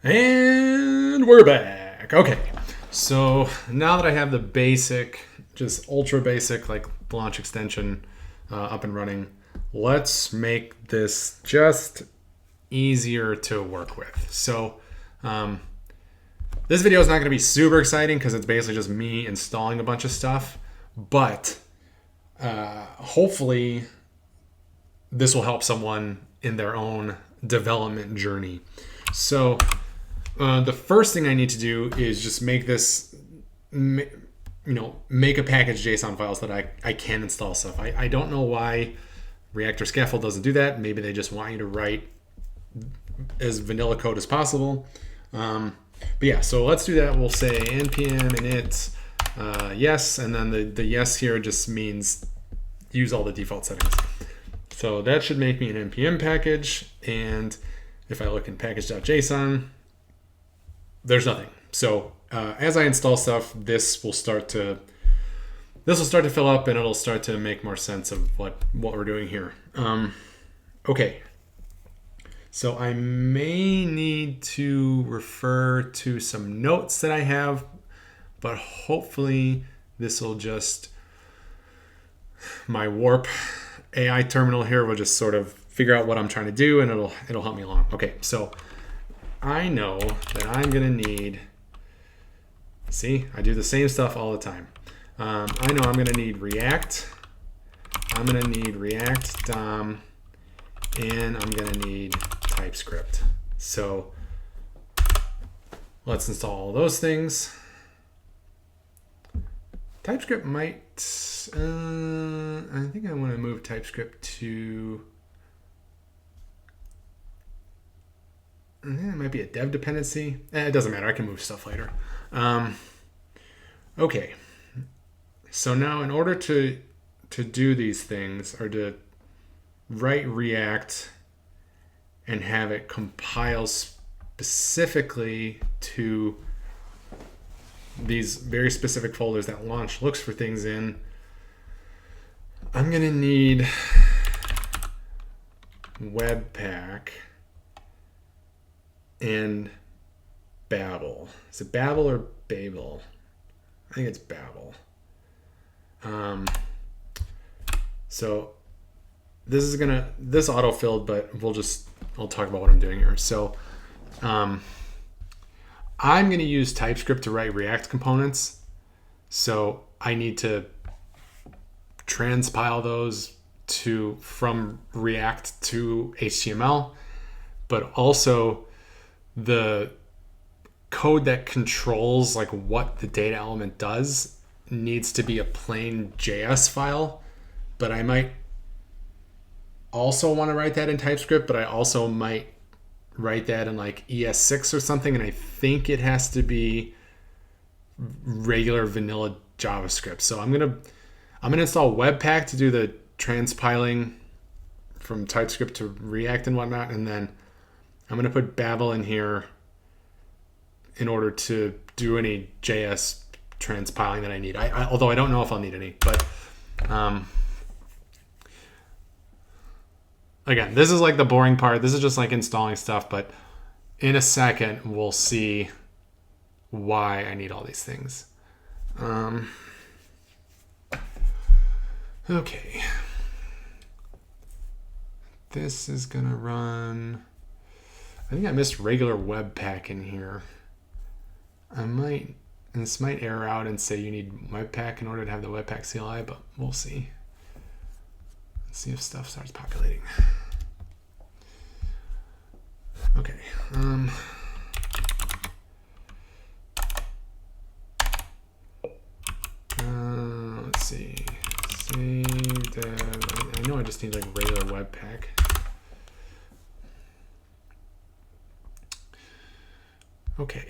And we're back. Okay, so now that I have the basic, just ultra basic, like launch extension up and running, let's make this just easier to work with. So this video is not going to be super exciting because it's basically just me installing a bunch of stuff, but hopefully this will help someone in their own development journey. So the first thing I need to do is just make this, make a package JSON file so that I can install stuff. I don't know why React or Scaffold doesn't do that. Maybe they just want you to write as vanilla code as possible. But yeah, so let's do that. We'll say npm init yes, and then the yes here just means use all the default settings. So that should make me an npm package, and if I look in package.json, there's nothing. So as I install stuff, this will start to fill up, and it'll start to make more sense of what we're doing here. Okay. So I may need to refer to some notes that I have, but hopefully this will just, my warp AI terminal here will just sort of figure out what I'm trying to do, and it'll help me along. Okay, so I know that I'm gonna need, see, I do the same stuff all the time. I know I'm gonna need React, I'm gonna need React DOM, and I'm gonna need TypeScript. So let's install all those things. TypeScript might, I think I want to move TypeScript to, I think it might be a dev dependency. It doesn't matter, I can move stuff later. Okay, so now in order to do these things, or to write React and have it compile specifically to these very specific folders that launch looks for things in, I'm gonna need Webpack and Babel. Is it Babel or Babel? I think it's Babel. So this autofilled, but I'll talk about what I'm doing here. So I'm going to use TypeScript to write React components. So I need to transpile those from React to HTML, but also the code that controls like what the data element does needs to be a plain JS file, but I might also want to write that in TypeScript, but I also might write that in like ES6 or something, and I think it has to be regular vanilla JavaScript. So I'm gonna install Webpack to do the transpiling from TypeScript to React and whatnot, and then I'm gonna put Babel in here in order to do any JS transpiling that I need. Although I don't know if I'll need any, but again, this is like the boring part. This is just like installing stuff, but in a second, we'll see why I need all these things. Okay. This is gonna run, I think I missed regular Webpack in here. This might error out and say you need Webpack in order to have the Webpack CLI, but we'll see. See if stuff starts populating. Okay. Let's see. Save dev. I know I just need like regular Webpack. Okay.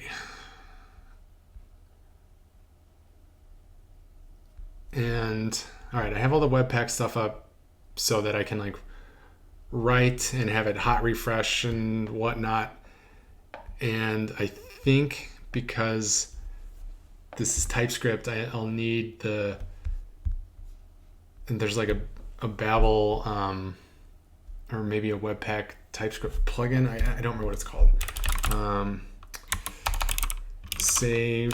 And all right, I have all the Webpack stuff up so that I can like write and have it hot refresh and whatnot. And I think because this is TypeScript, I'll need and there's like a Babel or maybe a Webpack TypeScript plugin. I don't remember what it's called. save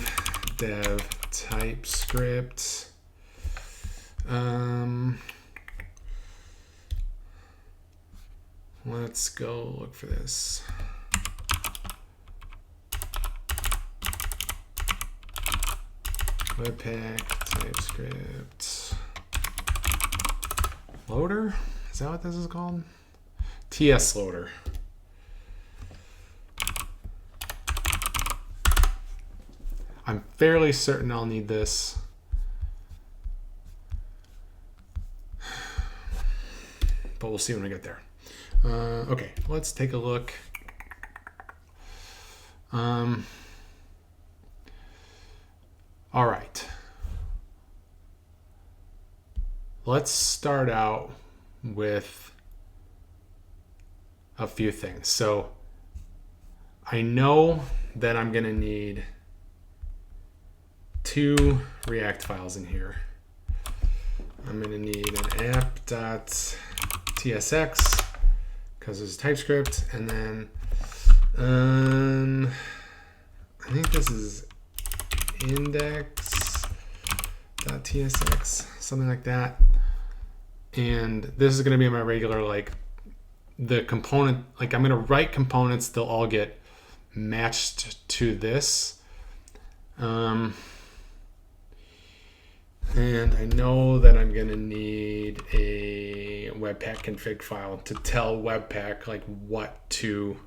dev TypeScript. Let's go look for this. Webpack TypeScript loader. Is that what this is called? TS loader. I'm fairly certain I'll need this. But we'll see when we get there. Okay, let's take a look. All right. Let's start out with a few things. So I know that I'm going to need 2 React files in here. I'm going to need an app.tsx because it's TypeScript, and then I think this is index.tsx, something like that. And this is going to be my regular, like, the component, like I'm going to write components, they'll all get matched to this. And I know that I'm going to need a Webpack config file to tell Webpack like what to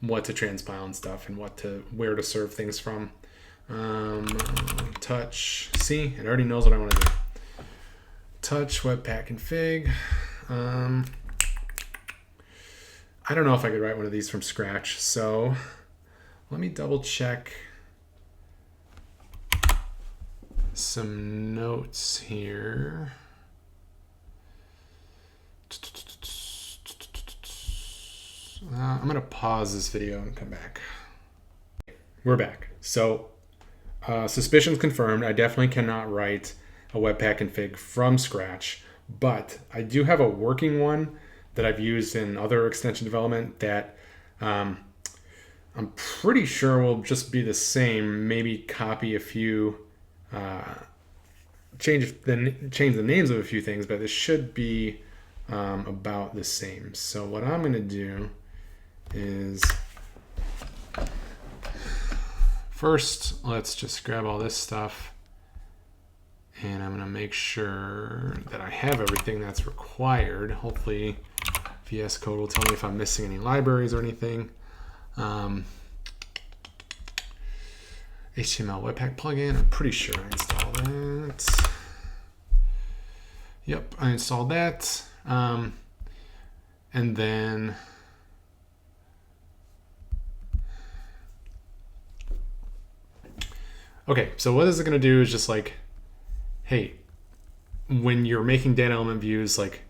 transpile and stuff, and where to serve things from. Touch, see, it already knows what I want to do. Touch Webpack config. I don't know if I could write one of these from scratch, so let me double check some notes here. I'm going to pause this video and come back. We're back. So suspicions confirmed. I definitely cannot write a Webpack config from scratch, but I do have a working one that I've used in other extension development that I'm pretty sure will just be the same. Maybe copy a few, change the names of a few things, but this should be about the same. So what I'm going to do is first, let's just grab all this stuff, and I'm going to make sure that I have everything that's required. Hopefully VS Code will tell me if I'm missing any libraries or anything. HTML Webpack plugin, I'm pretty sure I installed that. Yep, I installed that. And then okay, so what this is going to do is just like, hey, when you're making data element views, like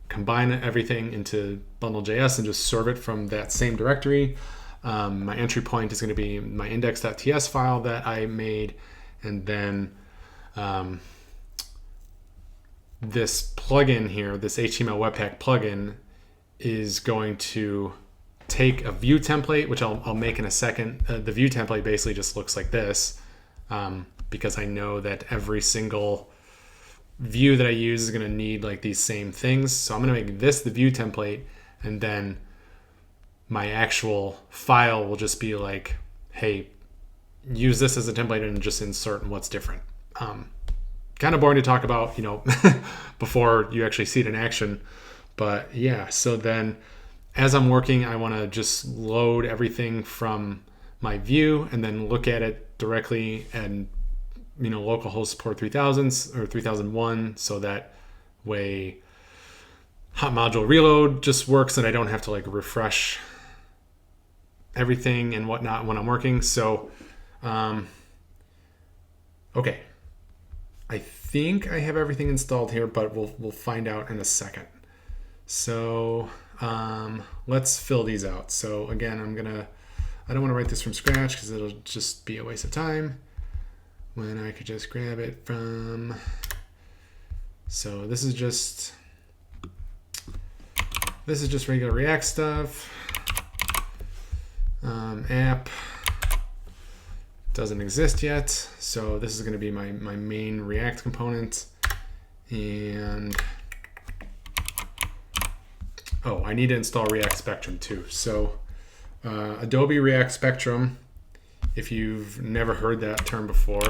combine everything into bundle.js and just serve it from that same directory. My entry point is going to be my index.ts file that I made, and then this plugin here, this HTML Webpack plugin, is going to take a view template, which I'll make in a second. The view template basically just looks like this, because I know that every single view that I use is going to need like these same things. So I'm going to make this the view template, and then my actual file will just be like, hey, use this as a template and just insert what's different. Kind of boring to talk about, you know, before you actually see it in action. But yeah, so then as I'm working, I want to just load everything from my view and then look at it directly and, you know, localhost port 3000 or 3001, so that way hot module reload just works and I don't have to like refresh everything and whatnot when I'm working. So, okay. I think I have everything installed here, but we'll find out in a second. So let's fill these out. So again, I don't want to write this from scratch because it'll just be a waste of time when I could just grab it from. So this is just regular React stuff. App doesn't exist yet. So this is going to be my main React component. And oh, I need to install React Spectrum too. So Adobe React Spectrum, if you've never heard that term before,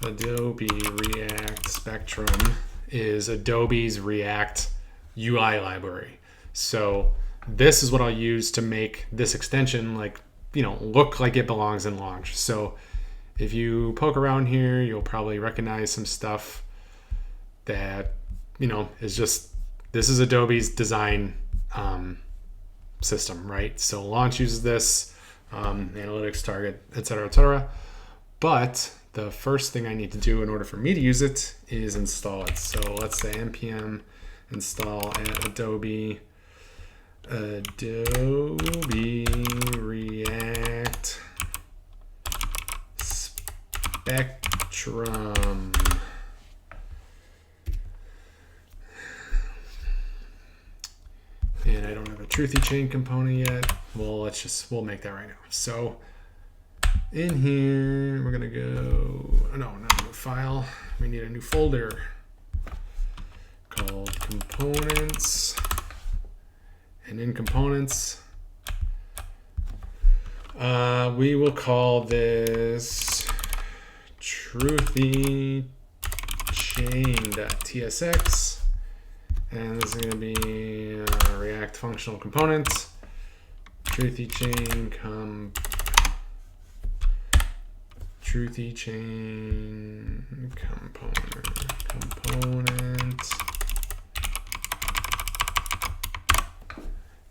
Adobe React Spectrum is Adobe's React UI library. So this is what I'll use to make this extension look like it belongs in Launch. So if you poke around here, you'll probably recognize some stuff that, is just, this is Adobe's design system, right? So Launch uses this, analytics, target, etc., etc. But the first thing I need to do in order for me to use it is install it. So let's say npm install at Adobe React Spectrum. And I don't have a TruthyChain component yet. Well, we'll make that right now. So in here, we're gonna go, not a new file. We need a new folder called components. And in components, we will call this TruthyChain.tsx. And this is going to be a React functional component. TruthyChain component.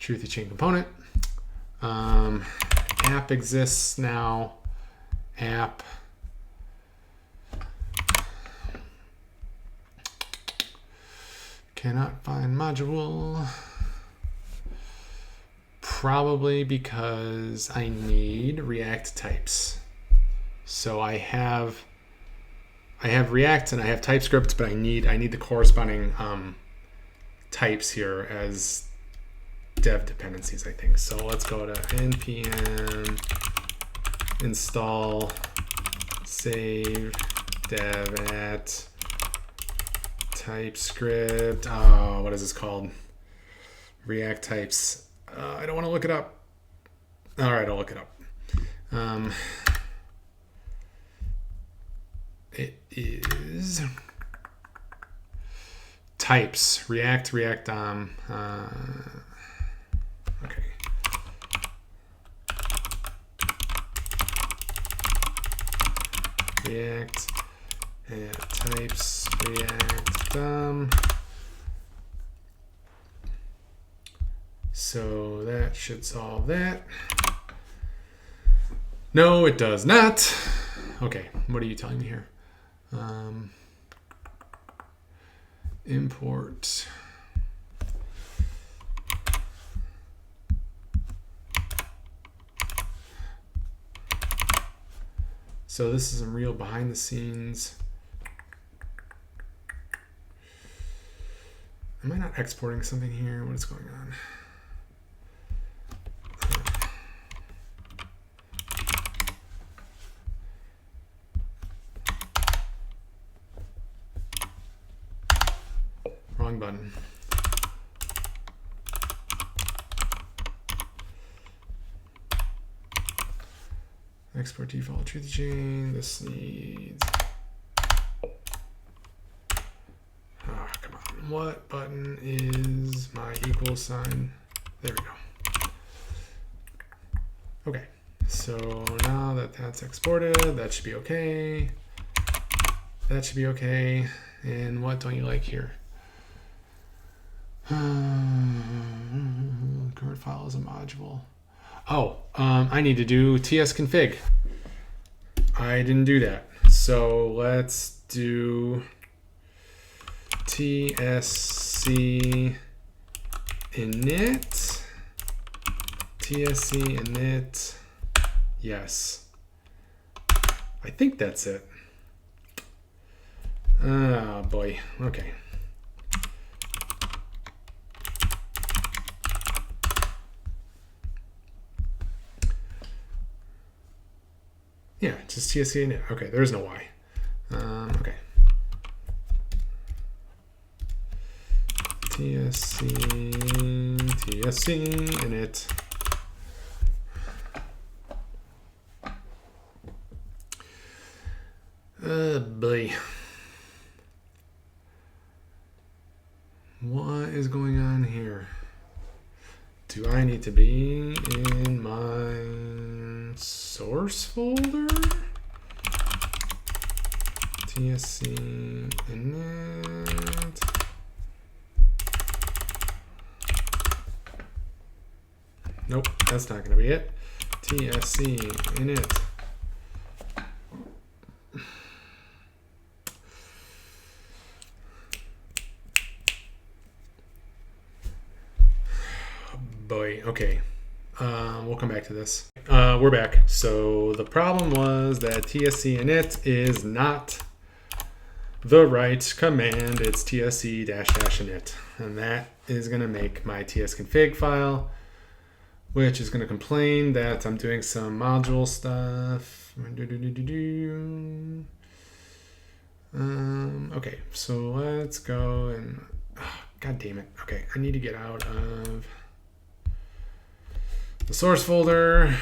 TruthyChain component. App exists now. App. Cannot find module. Probably because I need React types. So I have React and I have TypeScript, but I need the corresponding types here as dev dependencies, I think. So let's go to npm install save dev at TypeScript. Oh, what is this called? React types. I don't want to look it up. All right, I'll look it up. It is types. React. Okay. React types. React So that should solve that. No, it does not. Okay, what are you telling me here? Import. So this is some real behind the scenes. Am I not exporting something here? What is going on? Wrong button. Export default TruthyChain. This needs. Ah, come on. What button is my equal sign? There we go. Okay. So now that that's exported, that should be okay. That should be okay. And what don't you like here? Current file is a module. Oh, I need to do tsconfig. I didn't do that. So let's do tsc init. tsc init. Yes. I think that's it. Oh boy. Okay. Yeah, just TSC init. Okay, there's no Y. Okay. TSC init. Boy. What is going on here? Do I need to be in my source folder? TSC init. Nope, that's not going to be it. TSC init. Boy, okay. We'll come back to this. We're back. So the problem was that TSC init is not the right command. It's TSC --init. And that is going to make my tsconfig file, which is going to complain that I'm doing some module stuff. Okay, so let's go and... Oh, God damn it. Okay, I need to get out of the source folder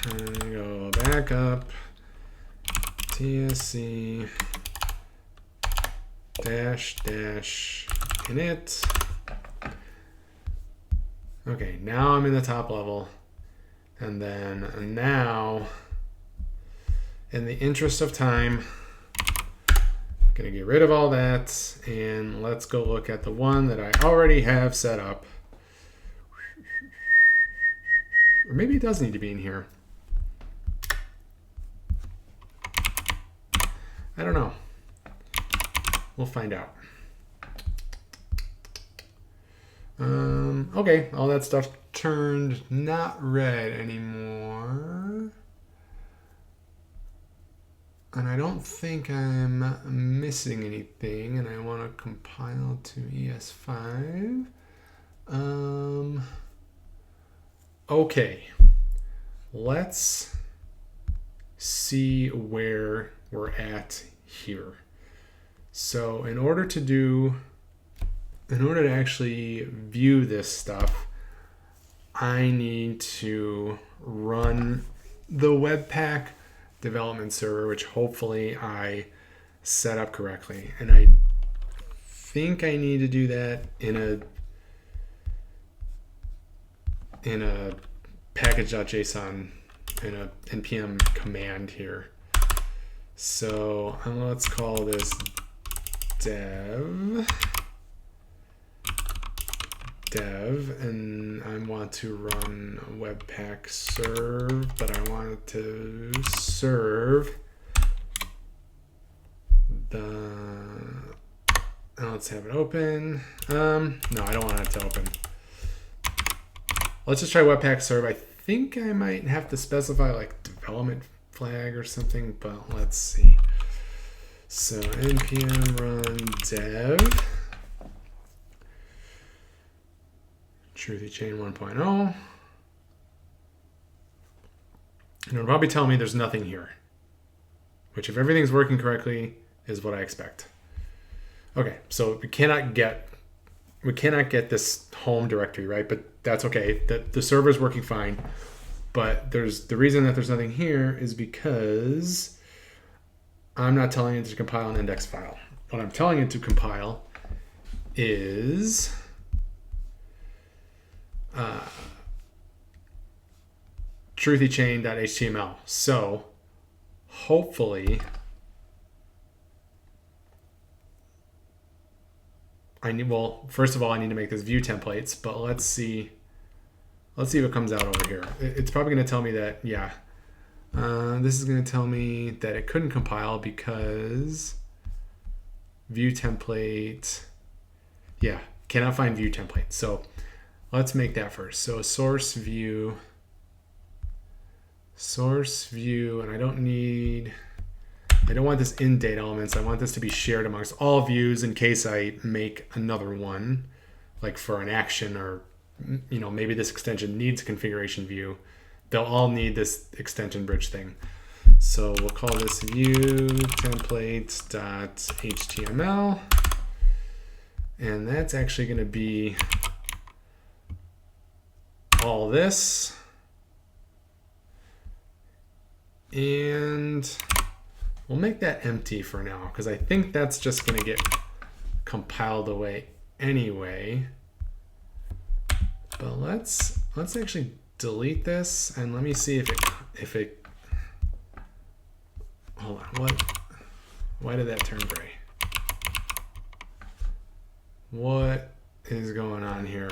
and go back up. TSC --init. Okay, now I'm in the top level. And then now, in the interest of time, I'm gonna get rid of all that and let's go look at the one that I already have set up. Or maybe it does need to be in here. I don't know. We'll find out. Okay, all that stuff turned not red anymore. And I don't think I'm missing anything, and I want to compile to ES5. Okay, let's see where we're at here. So in order to actually view this stuff, I need to run the Webpack development server, which hopefully I set up correctly. And I think I need to do that in a package.json, in a npm command here. So let's call this dev, and I want to run Webpack serve, but I want it to serve let's have it open. No, I don't want it to open. Let's just try Webpack serve. I think I might have to specify like development flag or something, but let's see. So npm run dev TruthyChain 1.0. And it'll probably tell me there's nothing here, which if everything's working correctly is what I expect. Okay, so we cannot get this home directory, right? But that's okay. The server's working fine. But the reason that there's nothing here is because I'm not telling it to compile an index file. What I'm telling it to compile is TruthyChain.html. So hopefully first of all, I need to make this view templates, but let's see what comes out over here. It's probably going to tell me that, yeah, this is going to tell me that it couldn't compile because view template, yeah, cannot find view template. So let's make that first. So source view, and I don't want this in date elements. I want this to be shared amongst all views in case I make another one, like for an action, or maybe this extension needs a configuration view. They'll all need this extension bridge thing. So we'll call this view templates.html. And that's actually going to be all this. And we'll make that empty for now, because I think that's just going to get compiled away anyway. But let's actually delete this, and let me see if it hold on, why did that turn gray? What is going on here?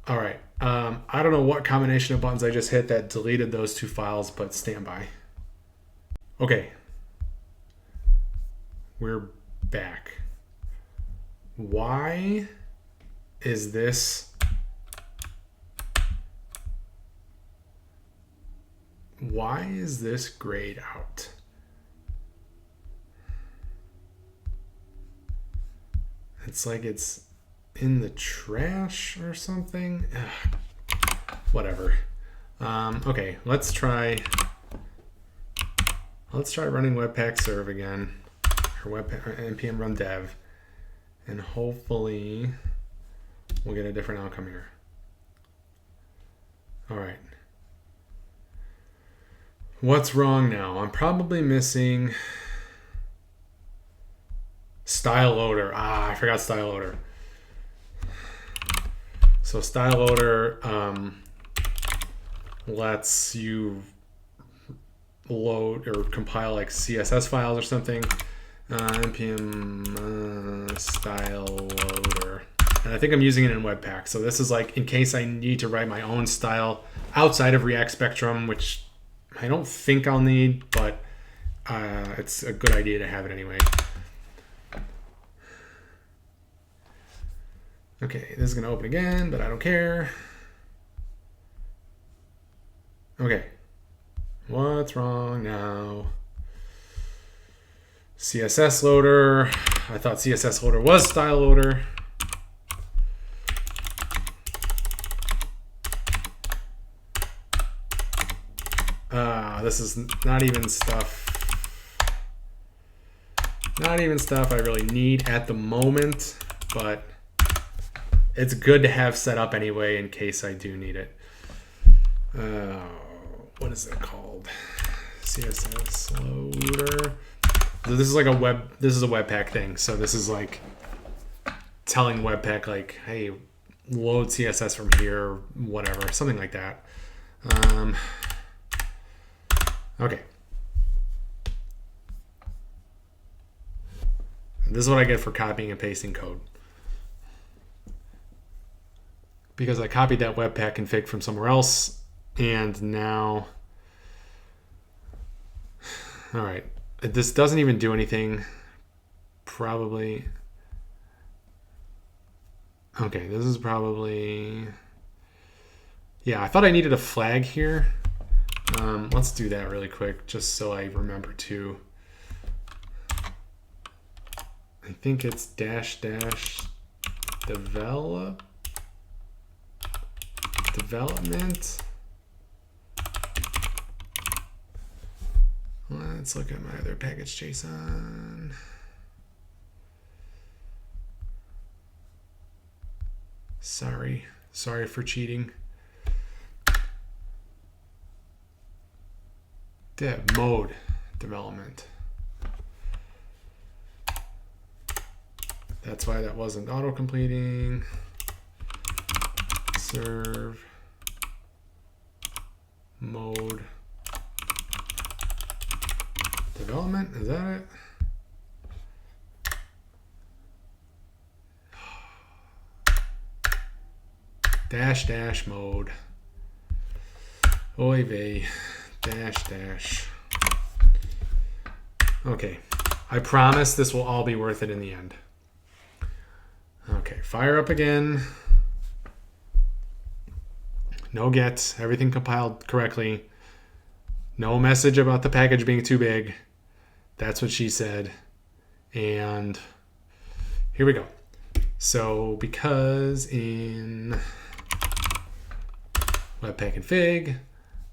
All right, I don't know what combination of buttons I just hit that deleted those two files, but stand by. Okay, we're back. Why is this grayed out? It's like it's in the trash or something. Ugh, whatever. Okay, let's try running webpack serve again, or npm run dev, and hopefully we'll get a different outcome here. All right. What's wrong now? I'm probably missing style loader. I forgot style loader. So style loader lets you load or compile like CSS files or something. npm style loader. And I think I'm using it in Webpack. So this is like in case I need to write my own style outside of React Spectrum, which I don't think I'll need, but it's a good idea to have it anyway. Okay, this is going to open again, but I don't care. Okay, what's wrong now? CSS loader. I thought CSS loader was style loader. This is not even stuff I really need at the moment, but it's good to have set up anyway in case I do need it. What is it called? CSS loader. So this is like a Webpack thing. So this is like telling Webpack like, hey, load CSS from here, whatever, something like that. Okay. And this is what I get for copying and pasting code. Because I copied that Webpack config from somewhere else, and now, all right, this doesn't even do anything, probably. Okay, this is probably, yeah, I thought I needed a flag here. Let's do that really quick, just so I remember to. I think it's --development. Let's look at my other package JSON. Sorry for cheating. Mode development. That's why that wasn't auto-completing. Serve mode development. Is that it? --mode. Oy vey. --. Okay. I promise this will all be worth it in the end. Okay, fire up again. No get, everything compiled correctly. No message about the package being too big. That's what she said. And here we go. So because in Webpack config,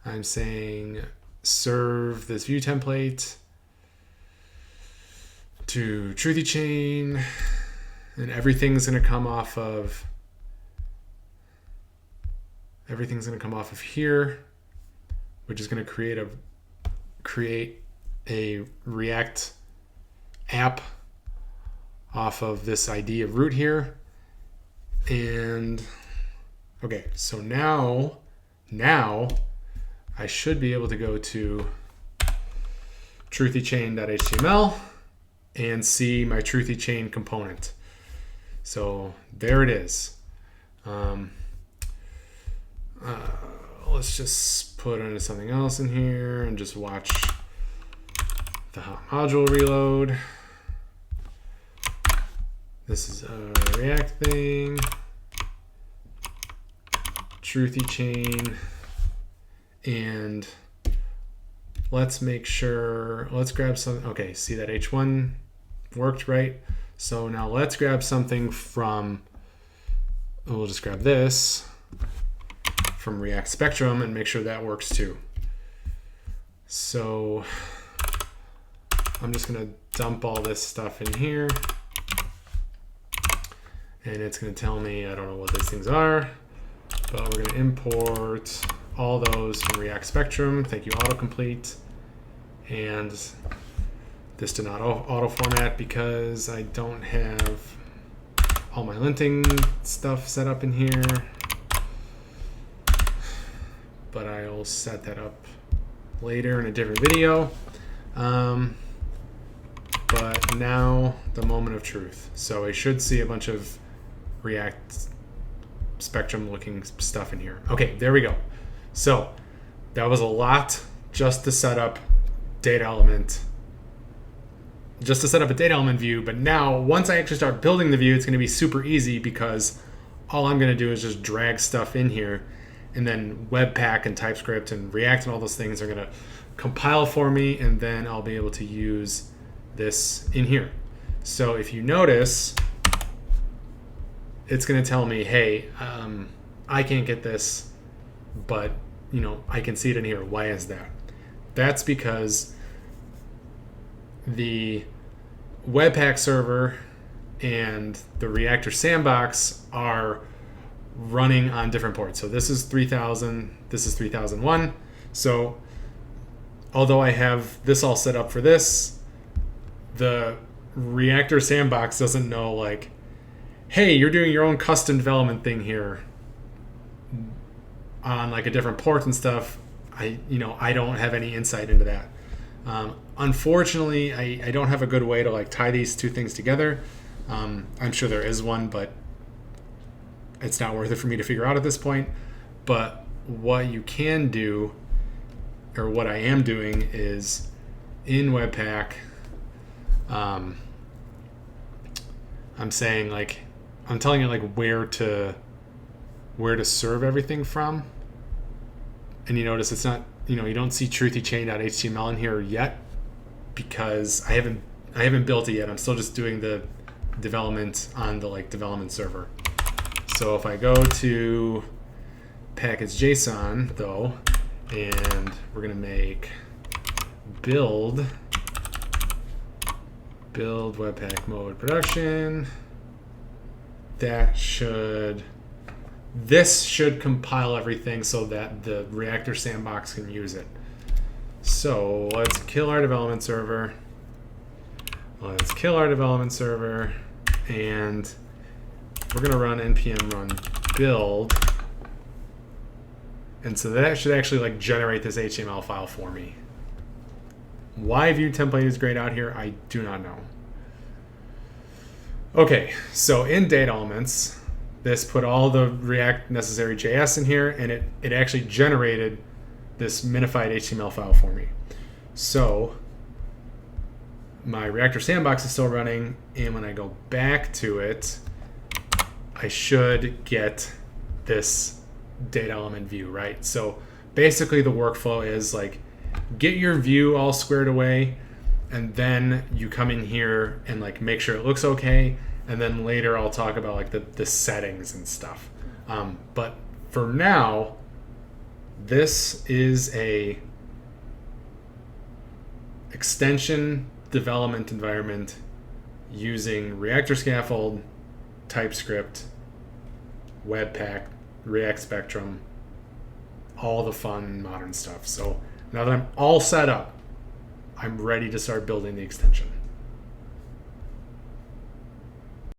I'm saying serve this view template to TruthyChain, and everything's going to come off of here, which is going to create a React app off of this ID of root here. And okay, so now I should be able to go to TruthyChain.html and see my TruthyChain component. So there it is. Let's just put into something else in here and just watch the hot module reload. This is a React thing. TruthyChain. And let's make sure, let's grab some, okay, see that H1 worked, right? So now let's grab something from, we'll just grab this from React Spectrum and make sure that works too. So I'm just gonna dump all this stuff in here, and it's gonna tell me, I don't know what these things are, but we're gonna import all those from React Spectrum. Thank you, autocomplete. And this did not auto format because I don't have all my linting stuff set up in here, but I'll set that up later in a different video. But now the moment of truth. So I should see a bunch of React Spectrum looking stuff in here. Okay, there we go. So that was a lot just to set up data element, just to set up a data element view. But now once I actually start building the view, it's going to be super easy because all I'm going to do is just drag stuff in here, and then Webpack and TypeScript and React and all those things are going to compile for me, and then I'll be able to use this in here. So if you notice, it's going to tell me, hey, I can't get this, but I can see it in here. Why is that? That's because the Webpack server and the Reactor sandbox are running on different ports. So this is 3000, this is 3001. So although I have this all set up for this, the Reactor sandbox doesn't know, like, hey, you're doing your own custom development thing here on like a different port and stuff. I don't have any insight into that. Unfortunately, I don't have a good way to like tie these two things together. I'm sure there is one, but it's not worth it for me to figure out at this point. But what you can do, or what I am doing, is in Webpack, I'm saying, like, I'm telling it like where to serve everything from. And you notice it's not, you don't see TruthyChain.html in here yet because I haven't built it yet. I'm still just doing the development on the development server. So if I go to package.json though, and we're gonna make build Webpack mode production, this should compile everything so that the Reactor sandbox can use it. So let's kill our development server. And we're going to run npm run build. And so that should actually generate this HTML file for me. Why view template is grayed out here, I do not know. Okay, so in data elements, this put all the React necessary JS in here, and it actually generated this minified HTML file for me. So my Reactor sandbox is still running, and when I go back to it, I should get this data element view, right? So basically the workflow is get your view all squared away, and then you come in here and like make sure it looks okay, and then later I'll talk about like the settings and stuff. But for now, this is a extension development environment using Reactor Scaffold, TypeScript, Webpack, React Spectrum, all the fun modern stuff. So now that I'm all set up, I'm ready to start building the extension.